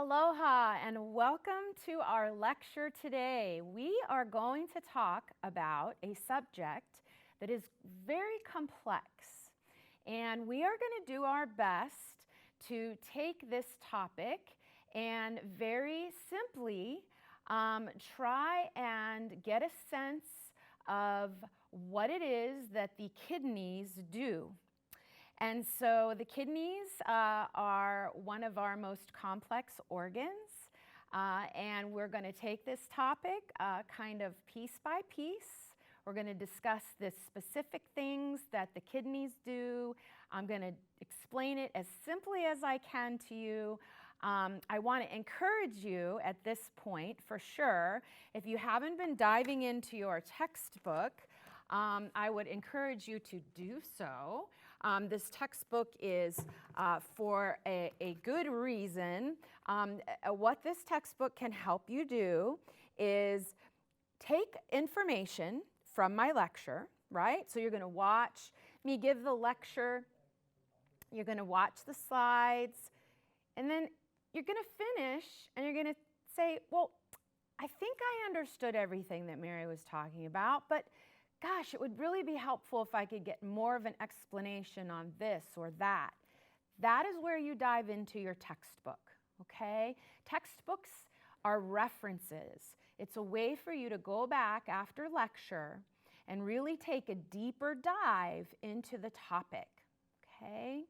Aloha and welcome to our lecture today. We are going to talk about a subject that is very complex, and we are going to do our best to take this topic and very simply try and get a sense of what it is that the kidneys do. And so the kidneys are one of our most complex organs, and we're going to take this topic kind of piece by piece. We're going to discuss the specific things that the kidneys do. I'm going to explain it as simply as I can to you. I want to encourage you at this point, for sure, if you haven't been diving into your textbook, I would encourage you to do so. This textbook is for a good reason. What this textbook can help you do is take information from my lecture, right? So you're going to watch me give the lecture, you're going to watch the slides, and then you're going to finish and you're going to say, well, I think I understood everything that Mary was talking about, but gosh, it would really be helpful if I could get more of an explanation on this or that. That is where you dive into your textbook, okay? Textbooks are references. It's a way for you to go back after lecture and really take a deeper dive into the topic, okay?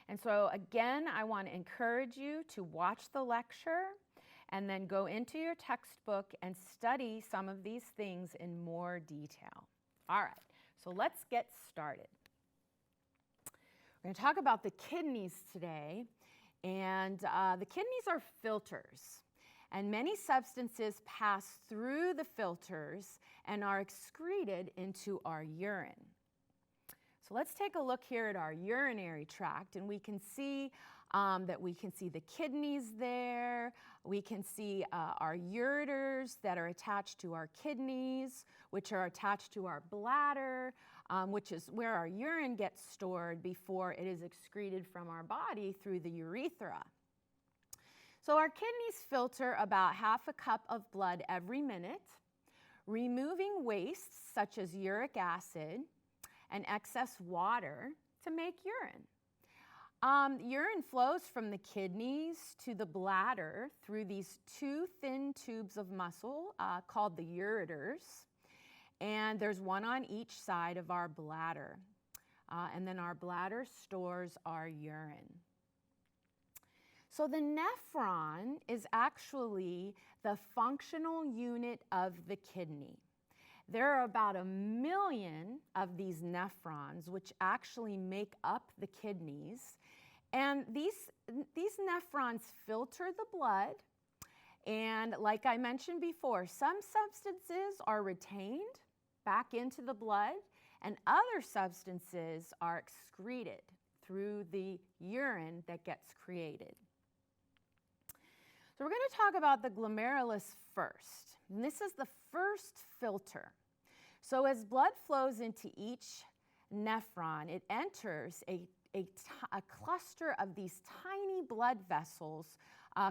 And so again, I want to encourage you to watch the lecture and then go into your textbook and study some of these things in more detail. All right, so let's get started. We're going to talk about the kidneys today, and the kidneys are filters, and many substances pass through the filters and are excreted into our urine. So let's take a look here at our urinary tract, and we can see that we can see the kidneys there. We can see our ureters that are attached to our kidneys, which are attached to our bladder, which is where our urine gets stored before it is excreted from our body through the urethra. So our kidneys filter about half a cup of blood every minute, removing wastes such as uric acid and excess water to make urine. Urine flows from the kidneys to the bladder through these two thin tubes of muscle called the ureters, and there's one on each side of our bladder. And then our bladder stores our urine. So the nephron is actually the functional unit of the kidney. There are about 1 million of these nephrons, which actually make up the kidneys. And these nephrons filter the blood. And like I mentioned before, some substances are retained back into the blood, and other substances are excreted through the urine that gets created. So we're going to talk about the glomerulus first. And this is the first filter. So as blood flows into each nephron, it enters a cluster of these tiny blood vessels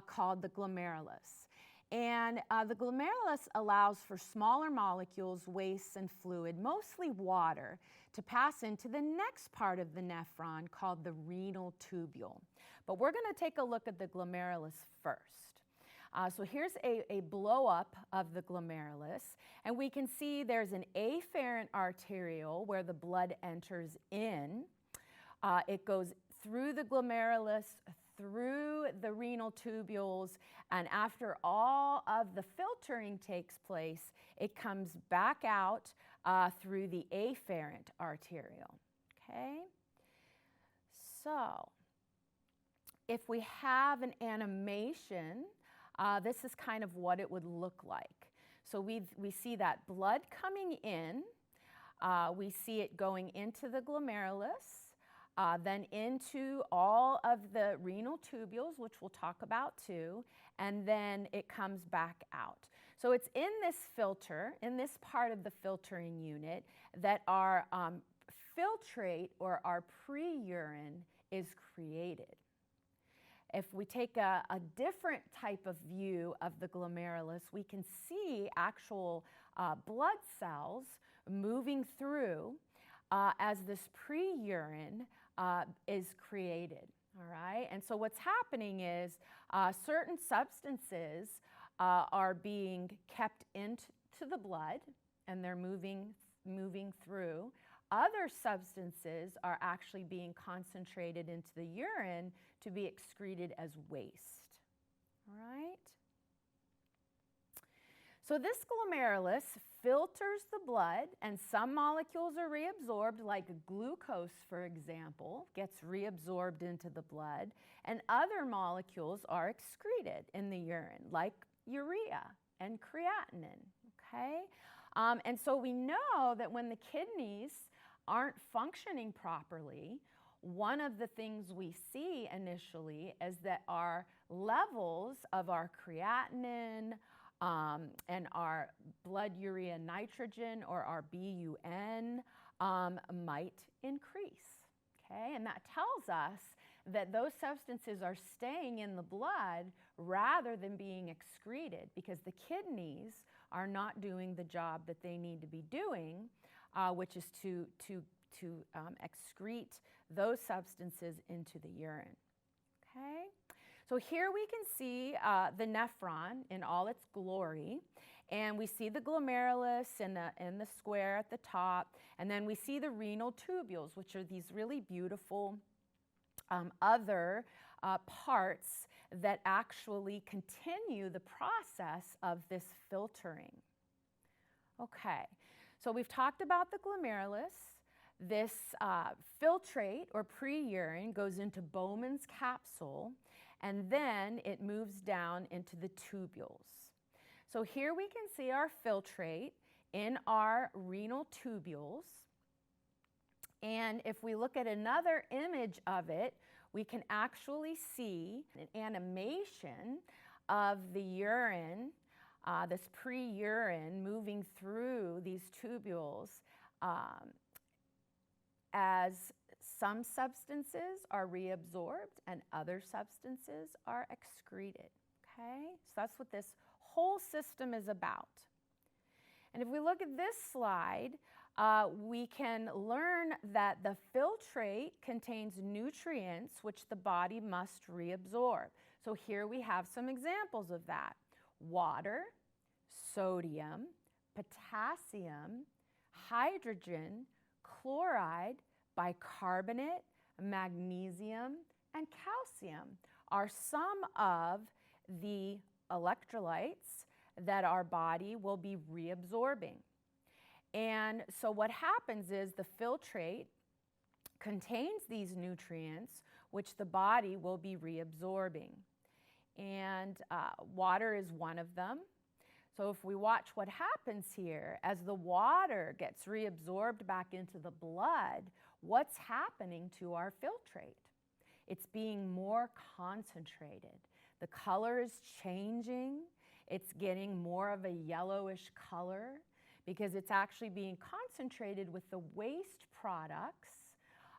called the glomerulus. And the glomerulus allows for smaller molecules, wastes, and fluid, mostly water, to pass into the next part of the nephron called the renal tubule. But we're going to take a look at the glomerulus first. So here's a blow-up of the glomerulus, and we can see there's an afferent arteriole where the blood enters in. It goes through the glomerulus, through the renal tubules, and after all of the filtering takes place, it comes back out through the afferent arteriole, okay? So, if we have an animation, this is kind of what it would look like. So we see that blood coming in, we see it going into the glomerulus, then into all of the renal tubules, which we'll talk about too, and then it comes back out. So it's in this filter, in this part of the filtering unit, that our filtrate or our pre-urine is created. if we take a different type of view of the glomerulus, we can see actual blood cells moving through as this pre-urine is created, all right? And so what's happening is certain substances are being kept into the blood, and they're moving through. Other substances are actually being concentrated into the urine to be excreted as waste, all right? So this glomerulus filters the blood, and some molecules are reabsorbed, like glucose, for example, gets reabsorbed into the blood, and other molecules are excreted in the urine, like urea and creatinine, okay? And so we know that when the kidneys aren't functioning properly, one of the things we see initially is that our levels of our creatinine and our blood urea nitrogen, or our BUN, might increase, okay? And that tells us that those substances are staying in the blood rather than being excreted, because the kidneys are not doing the job that they need to be doing, which is to excrete those substances into the urine, okay? So here we can see the nephron in all its glory, and we see the glomerulus in the square at the top, and then we see the renal tubules, which are these really beautiful other parts that actually continue the process of this filtering. Okay, so we've talked about the glomerulus. This filtrate or pre-urine goes into Bowman's capsule, and then it moves down into the tubules. So here we can see our filtrate in our renal tubules. And if we look at another image of it, we can actually see an animation of the urine, this pre-urine moving through these tubules as some substances are reabsorbed and other substances are excreted, okay? So that's what this whole system is about. And if we look at this slide, we can learn that the filtrate contains nutrients which the body must reabsorb. So here we have some examples of that: water, sodium, potassium, hydrogen, chloride, bicarbonate, magnesium, and calcium are some of the electrolytes that our body will be reabsorbing. And so what happens is the filtrate contains these nutrients which the body will be reabsorbing. And water is one of them. So if we watch what happens here, as the water gets reabsorbed back into the blood, what's happening to our filtrate? It's being more concentrated. The color is changing. It's getting more of a yellowish color because it's actually being concentrated with the waste products,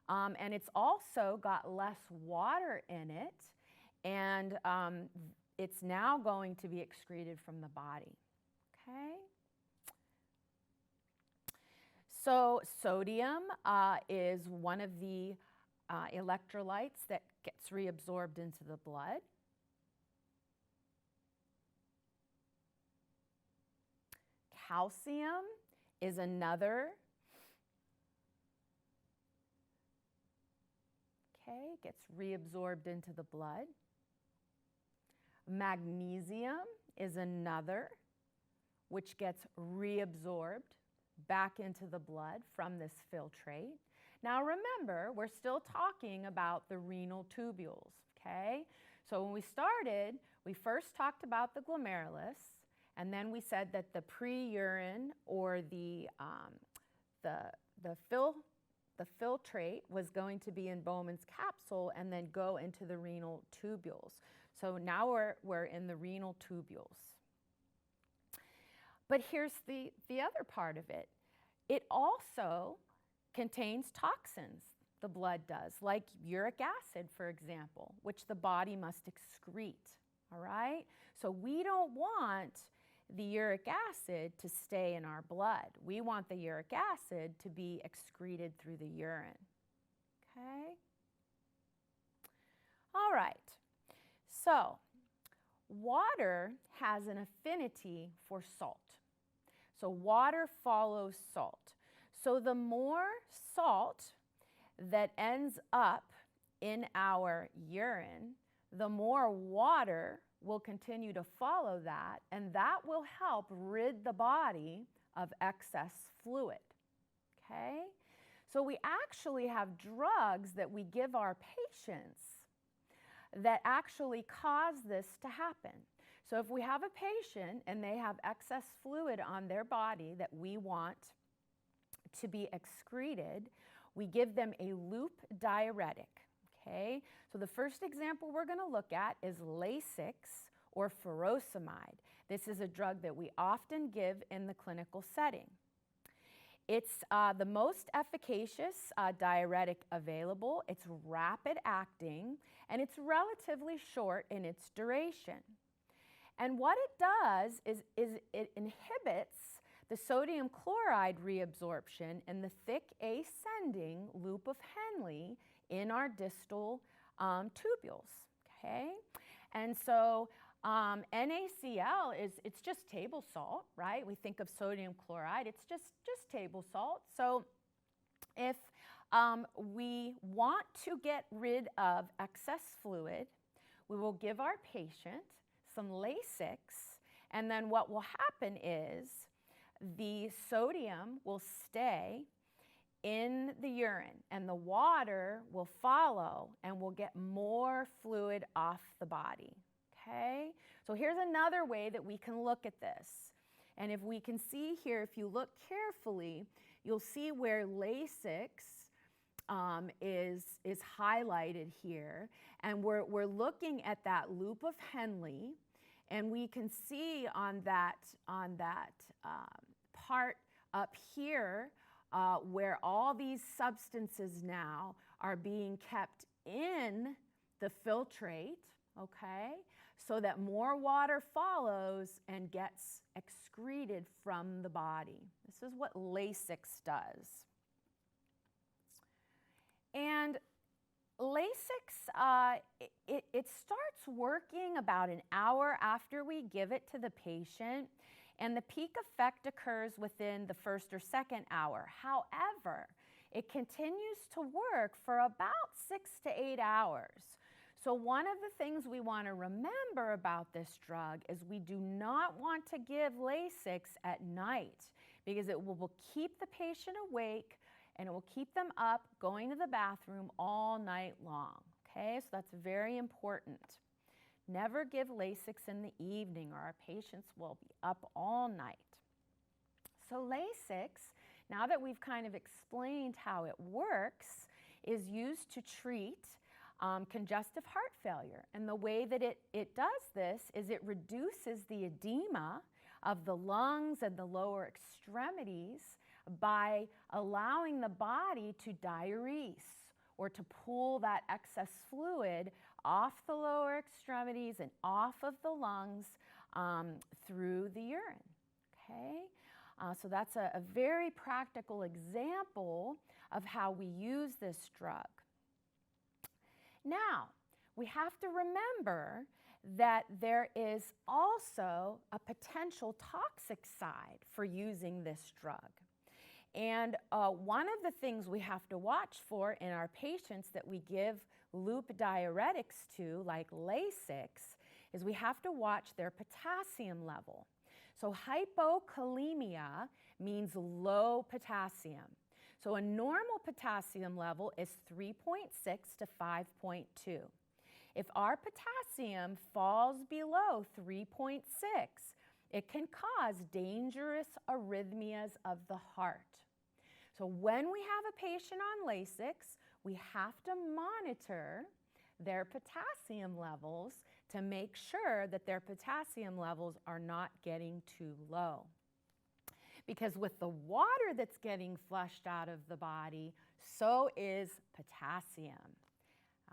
and it's also got less water in it, and it's now going to be excreted from the body, okay? So sodium is one of the electrolytes that gets reabsorbed into the blood. Calcium is another. Okay, gets reabsorbed into the blood. Magnesium is another, which gets reabsorbed back into the blood from this filtrate. Now remember, we're still talking about the renal tubules, okay? So when we started, we first talked about the glomerulus, and then we said that the pre-urine or the filtrate was going to be in Bowman's capsule and then go into the renal tubules. So now we're in the renal tubules. But here's the other part of it. It also contains toxins. the blood does, like uric acid, for example, which the body must excrete, all right? So we don't want the uric acid to stay in our blood. We want the uric acid to be excreted through the urine, okay? All right, so water has an affinity for salt. So water follows salt. So the more salt that ends up in our urine, the more water will continue to follow that, and that will help rid the body of excess fluid, okay? So we actually have drugs that we give our patients that actually cause this to happen. So if we have a patient and they have excess fluid on their body that we want to be excreted, we give them a loop diuretic, okay? So the first example we're going to look at is Lasix or furosemide. This is a drug that we often give in the clinical setting. It's the most efficacious diuretic available. It's rapid acting, and it's relatively short in its duration. And what it does is it inhibits the sodium chloride reabsorption in the thick ascending loop of Henle in our distal tubules, okay? And so NaCl it's just table salt, right? We think of sodium chloride, it's just table salt. So if we want to get rid of excess fluid, we will give our patient some Lasix, and then what will happen is the sodium will stay in the urine and the water will follow and we'll get more fluid off the body, okay? So here's another way that we can look at this. And if we can see here, if you look carefully, you'll see where Lasix is highlighted here. And we're looking at that loop of Henle, and we can see on that part up here where all these substances now are being kept in the filtrate, okay, so that more water follows and gets excreted from the body. This is what Lasix does. And Lasix, it starts working about an hour after we give it to the patient, and the peak effect occurs within the first or second hour. However, it continues to work for about 6 to 8 hours. So one of the things we want to remember about this drug is we do not want to give Lasix at night because it will keep the patient awake and it will keep them up going to the bathroom all night long, okay? So that's very important. Never give Lasix in the evening or our patients will be up all night. So Lasix, now that we've kind of explained how it works, is used to treat congestive heart failure. And the way that it does this is it reduces the edema of the lungs and the lower extremities by allowing the body to diurese or to pull that excess fluid off the lower extremities and off of the lungs through the urine, okay? So that's a very practical example of how we use this drug. Now, we have to remember that there is also a potential toxic side for using this drug. And one of the things we have to watch for in our patients that we give loop diuretics to, like Lasix, is we have to watch their potassium level. So hypokalemia means low potassium. So a normal potassium level is 3.6 to 5.2. If our potassium falls below 3.6, it can cause dangerous arrhythmias of the heart. So when we have a patient on Lasix, we have to monitor their potassium levels to make sure that their potassium levels are not getting too low. because with the water that's getting flushed out of the body, so is potassium.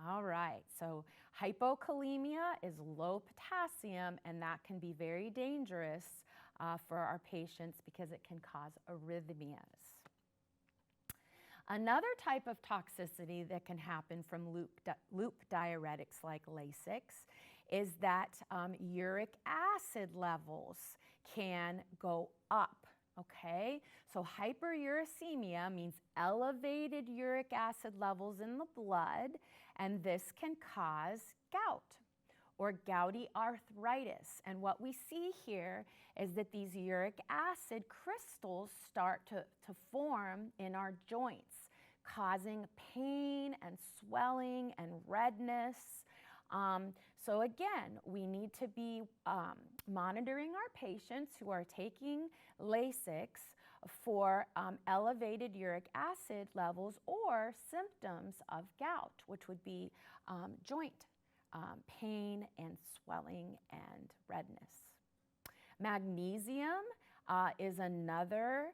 All right, so hypokalemia is low potassium, and that can be very dangerous for our patients because it can cause arrhythmias. Another type of toxicity that can happen from loop diuretics like Lasix is that uric acid levels can go up, okay? So hyperuricemia means elevated uric acid levels in the blood, and this can cause gout or gouty arthritis. And what we see here is that these uric acid crystals start to form in our joints, causing pain and swelling and redness. So again, we need to be monitoring our patients who are taking Lasix for elevated uric acid levels or symptoms of gout, which would be joint pain and swelling and redness. Magnesium is another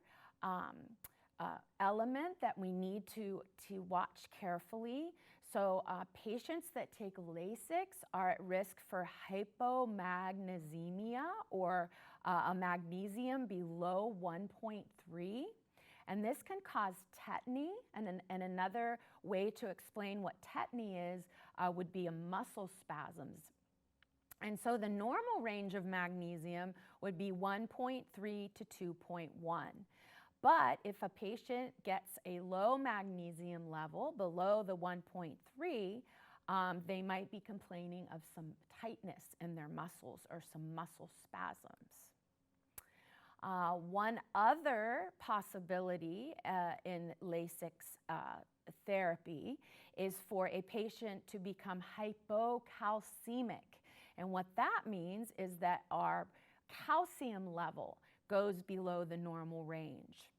element that we need to watch carefully. So patients that take Lasix are at risk for hypomagnesemia, or a magnesium below 1.3. And this can cause tetany, and another way to explain what tetany is would be a muscle spasms. And so the normal range of magnesium would be 1.3 to 2.1. But if a patient gets a low magnesium level below the 1.3, they might be complaining of some tightness in their muscles or some muscle spasms. One other possibility in Lasix therapy is for a patient to become hypocalcemic. And what that means is that our calcium level goes below the normal range.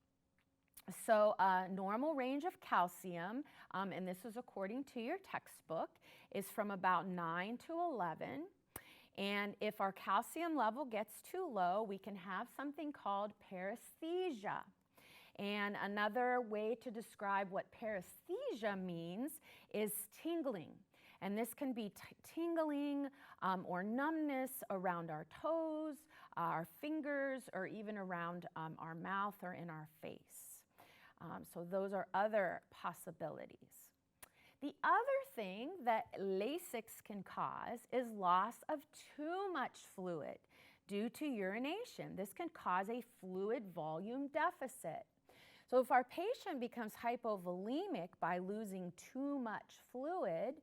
So normal range of calcium, and this is according to your textbook, is from about 9 to 11. And if our calcium level gets too low, we can have something called paresthesia. And another way to describe what paresthesia means is tingling. And this can be tingling or numbness around our toes, our fingers, or even around our mouth or in our face. So those are other possibilities. The other thing that Lasix can cause is loss of too much fluid due to urination. This can cause a fluid volume deficit. So if our patient becomes hypovolemic by losing too much fluid,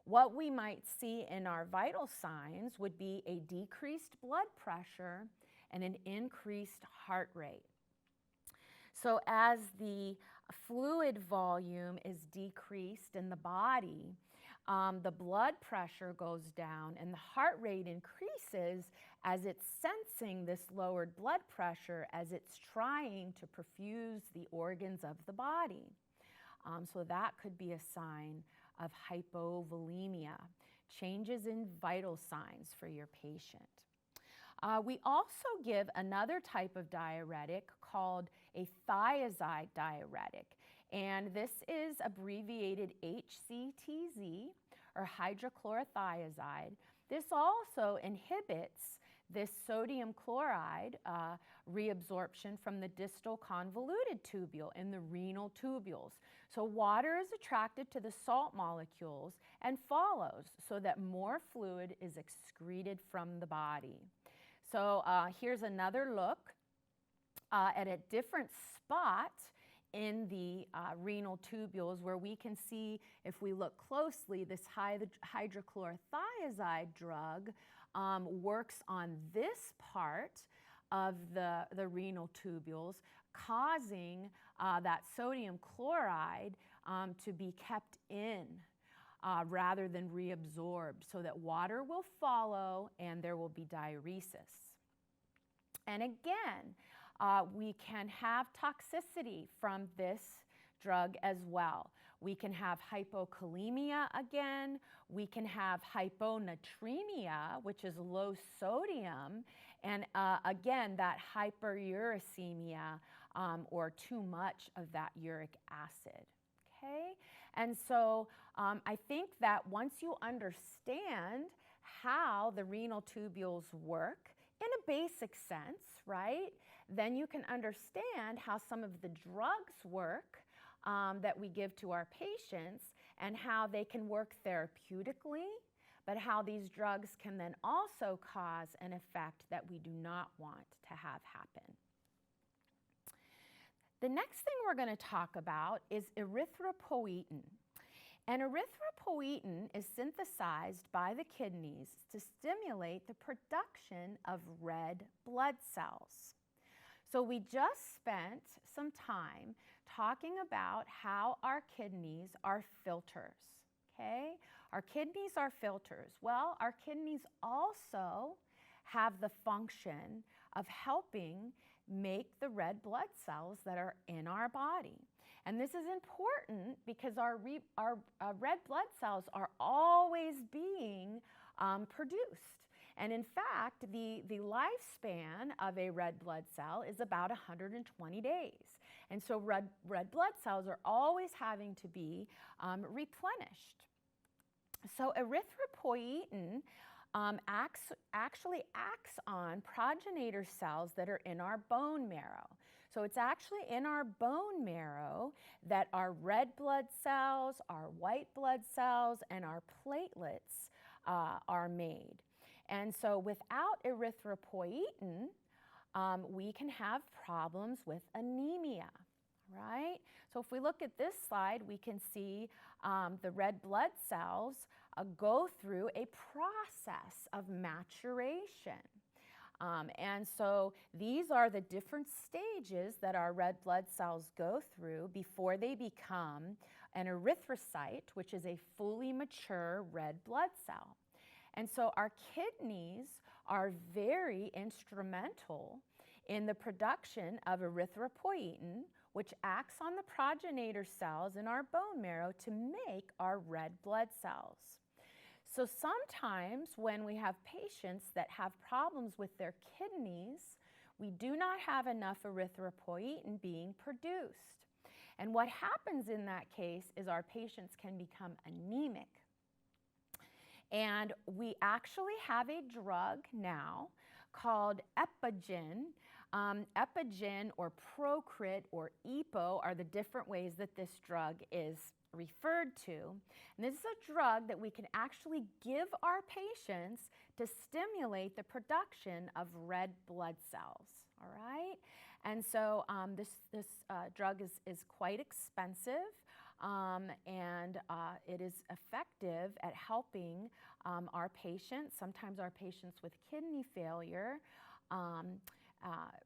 what we might see in our vital signs would be a decreased blood pressure and an increased heart rate. So as the fluid volume is decreased in the body, the blood pressure goes down and the heart rate increases as it's sensing this lowered blood pressure as it's trying to perfuse the organs of the body. So that could be a sign of hypovolemia, changes in vital signs for your patient. We also give another type of diuretic called a thiazide diuretic, and this is abbreviated HCTZ, or hydrochlorothiazide. This also inhibits this sodium chloride reabsorption from the distal convoluted tubule in the renal tubules. So water is attracted to the salt molecules and follows so that more fluid is excreted from the body. So here's another look at a different spot in the renal tubules where we can see, if we look closely, this hydrochlorothiazide drug works on this part of the renal tubules, causing that sodium chloride to be kept in rather than reabsorbed, so that water will follow and there will be diuresis. And again, we can have toxicity from this drug as well. We can have hypokalemia again. We can have hyponatremia, which is low sodium, And again, that hyperuricemia or too much of that uric acid. Okay? And so I think that once you understand how the renal tubules work in a basic sense, right, then you can understand how some of the drugs work that we give to our patients and how they can work therapeutically, but how these drugs can then also cause an effect that we do not want to have happen. The next thing we're going to talk about is erythropoietin. And erythropoietin is synthesized by the kidneys to stimulate the production of red blood cells. So we just spent some time talking about how our kidneys are filters, okay? Our kidneys are filters. Well, our kidneys also have the function of helping make the red blood cells that are in our body. And this is important because our red blood cells are always being produced. And in fact, the lifespan of a red blood cell is about 120 days. And so red blood cells are always having to be replenished. So erythropoietin actually acts on progenitor cells that are in our bone marrow. So it's actually in our bone marrow that our red blood cells, our white blood cells, and our platelets are made. And so without erythropoietin, we can have problems with anemia, right? So if we look at this slide, we can see the red blood cells go through a process of maturation. And so these are the different stages that our red blood cells go through before they become an erythrocyte, which is a fully mature red blood cell. And so our kidneys are very instrumental in the production of erythropoietin, which acts on the progenitor cells in our bone marrow to make our red blood cells. So sometimes when we have patients that have problems with their kidneys, we do not have enough erythropoietin being produced. And what happens in that case is our patients can become anemic. And we actually have a drug now called Epigen. Epigen or Procrit or EPO are the different ways that this drug is referred to. And this is a drug that we can actually give our patients to stimulate the production of red blood cells, all right? And so this drug is quite expensive. And it is effective at helping our patients, sometimes our patients with kidney failure,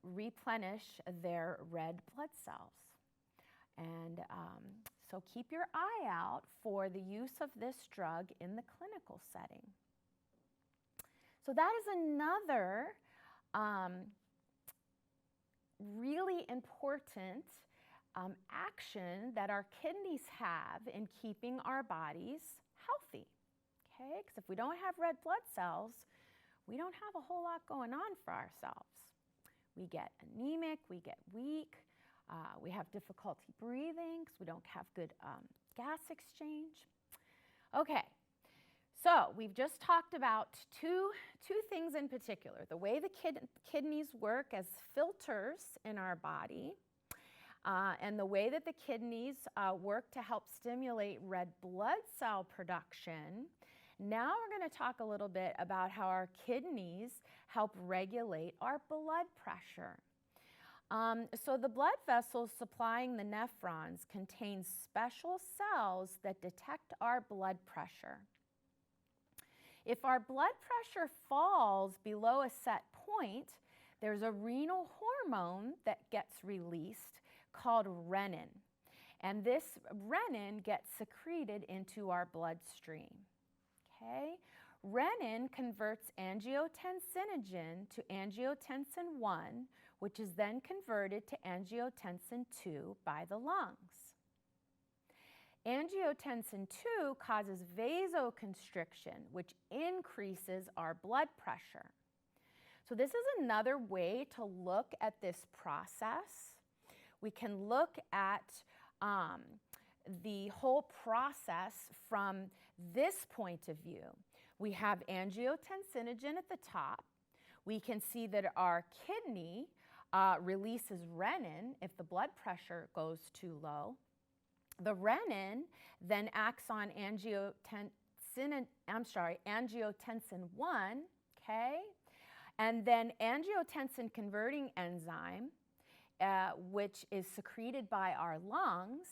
replenish their red blood cells. And so keep your eye out for the use of this drug in the clinical setting. So that is another really important action that our kidneys have in keeping our bodies healthy, okay? Because if we don't have red blood cells, we don't have a whole lot going on for ourselves. We get anemic, we get weak, we have difficulty breathing because we don't have good gas exchange. Okay, so we've just talked about two things in particular, the way the kidneys work as filters in our body, and the way that the kidneys work to help stimulate red blood cell production. Now we're going to talk a little bit about how our kidneys help regulate our blood pressure. So the blood vessels supplying the nephrons contain special cells that detect our blood pressure. If our blood pressure falls below a set point, there's a renal hormone that gets released called renin. And this renin gets secreted into our bloodstream. Okay? Renin converts angiotensinogen to angiotensin 1, which is then converted to angiotensin 2 by the lungs. Angiotensin 2 causes vasoconstriction, which increases our blood pressure. So this is another way to look at this process. We can look at the whole process from this point of view. We have angiotensinogen at the top. We can see that our kidney releases renin if the blood pressure goes too low. The renin then acts on angiotensin 1, okay? And then angiotensin converting enzyme, which is secreted by our lungs,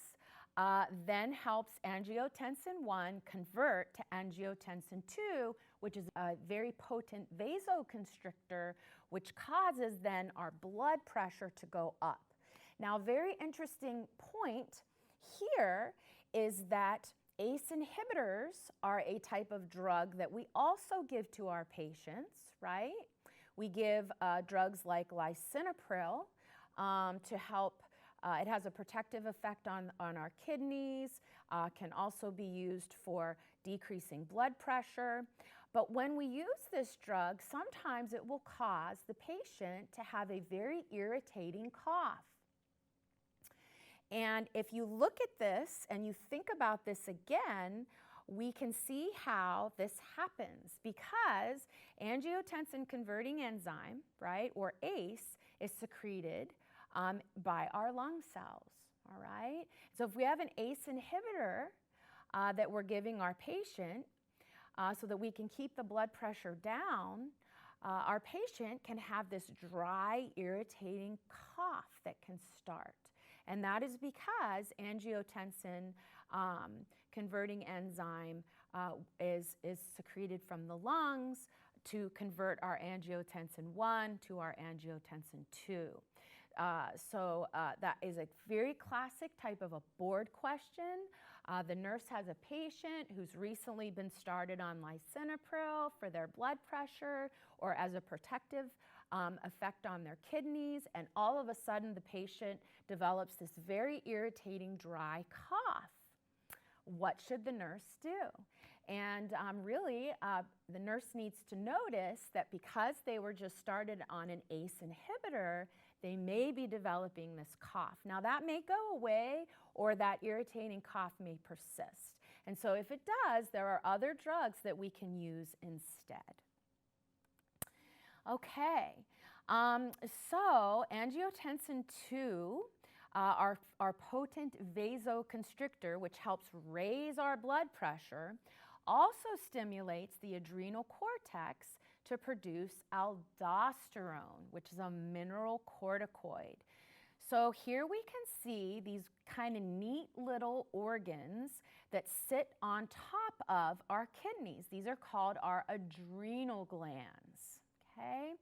then helps angiotensin 1 convert to angiotensin 2, which is a very potent vasoconstrictor, which causes then our blood pressure to go up. Now, a very interesting point here is that ACE inhibitors are a type of drug that we also give to our patients, right? We give drugs like lisinopril to help. It has a protective effect on our kidneys, can also be used for decreasing blood pressure. But when we use this drug, sometimes it will cause the patient to have a very irritating cough. And if you look at this and you think about this again, we can see how this happens because angiotensin converting enzyme, right, or ACE, is secreted by our lung cells, all right? So if we have an ACE inhibitor that we're giving our patient so that we can keep the blood pressure down, our patient can have this dry, irritating cough that can start. And that is because angiotensin converting enzyme is secreted from the lungs to convert our angiotensin 1 to our angiotensin 2. So that is a very classic type of a board question. The nurse has a patient who's recently been started on lisinopril for their blood pressure or as a protective effect on their kidneys, and all of a sudden the patient develops this very irritating dry cough. What should the nurse do? And really, the nurse needs to notice that because they were just started on an ACE inhibitor, they may be developing this cough. Now that may go away or that irritating cough may persist. And so if it does, there are other drugs that we can use instead. Okay, so angiotensin 2, our potent vasoconstrictor, which helps raise our blood pressure, also stimulates the adrenal cortex to produce aldosterone, which is a mineral corticoid. So here we can see these kind of neat little organs that sit on top of our kidneys. These are called our adrenal glands, okay?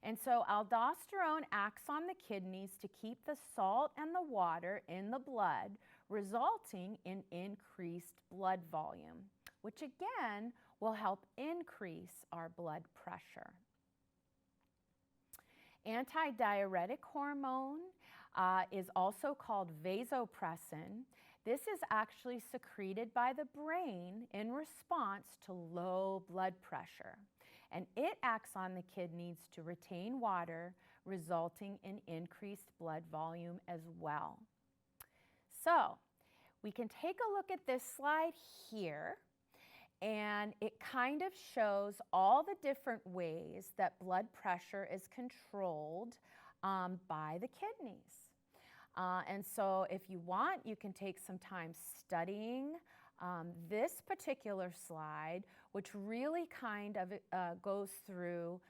And so aldosterone acts on the kidneys to keep the salt and the water in the blood, resulting in increased blood volume, which again will help increase our blood pressure. Antidiuretic hormone is also called vasopressin. This is actually secreted by the brain in response to low blood pressure, and it acts on the kidneys to retain water, resulting in increased blood volume as well. So we can take a look at this slide here, and it kind of shows all the different ways that blood pressure is controlled by the kidneys. And so if you want, you can take some time studying this particular slide, which really kind of goes through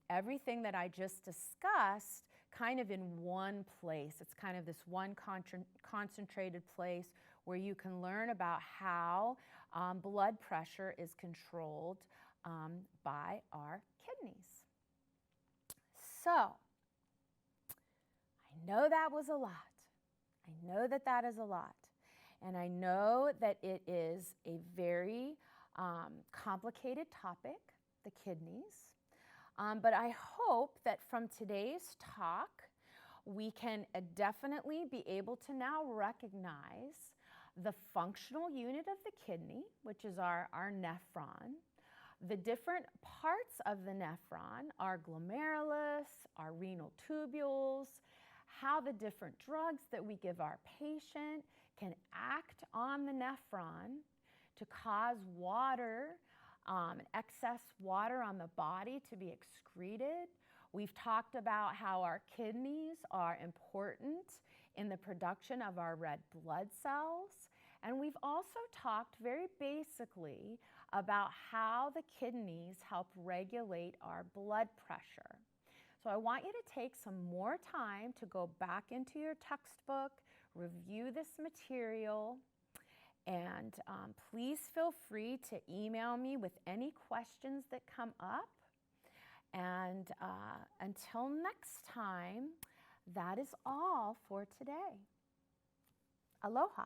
everything that I just discussed kind of in one place. It's kind of this one concentrated place where you can learn about how blood pressure is controlled by our kidneys. So, I know that was a lot. I know that that is a lot. And I know that it is a very complicated topic, the kidneys. But I hope that from today's talk, we can definitely be able to now recognize the functional unit of the kidney, which is our nephron, The different parts of the nephron are glomerulus, our renal tubules, how the different drugs that we give our patient can act on the nephron to cause water, excess water on the body to be excreted. We've talked about how our kidneys are important in the production of our red blood cells. And we've also talked very basically about how the kidneys help regulate our blood pressure. So I want you to take some more time to go back into your textbook, review this material, and please feel free to email me with any questions that come up. And until next time, that is all for today. Aloha.